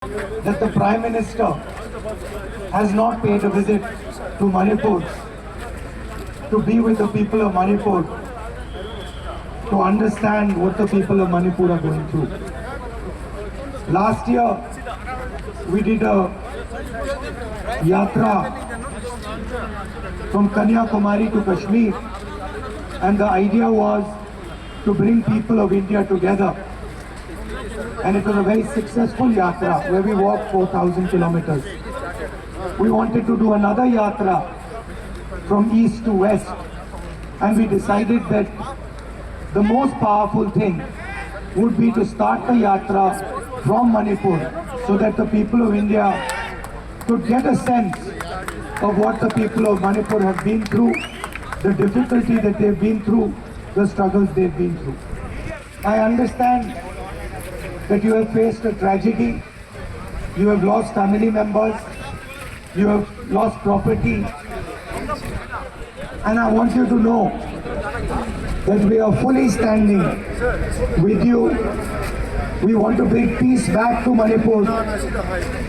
that the Prime Minister has not paid a visit to Manipur to be with the people of Manipur, to understand what the people of Manipur are going through. Last year, we did a yatra from Kanyakumari to Kashmir, and the idea was to bring people of India together. And it was a very successful yatra where we walked 4,000 kilometers. We wanted to do another yatra from east to west, and we decided that the most powerful thing would be to start the yatra from Manipur so that the people of India could get a sense of what the people of Manipur have been through, the difficulty that they've been through, the struggles they've been through. I understand that you have faced a tragedy, you have lost family members, you have lost property, and I want you to know that we are fully standing with you. We want to bring peace back to Manipur.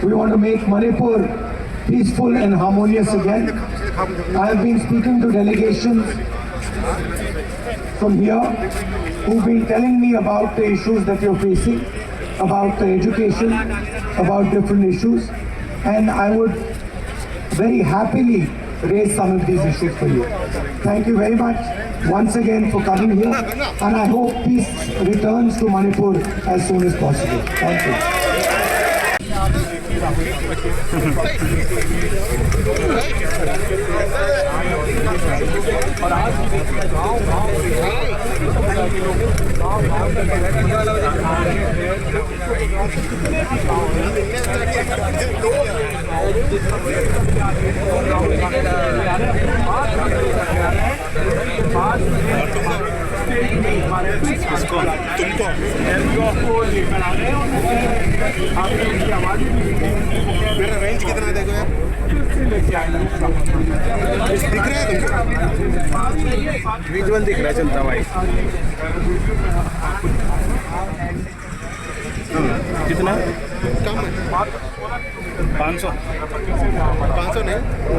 We want to make Manipur peaceful and harmonious again. I have been speaking to delegations from here who've been telling me about the issues that you're facing, about the education, about different issues, and I would very happily raise some of these issues for you. Thank you very much once again for coming here, and I hope peace returns to Manipur as soon as possible. Thank you. मेरा range कितना है देखो यार दिख रहा है तुमको visual दिख रहा है चलता भाई कितना कम है 500 नहीं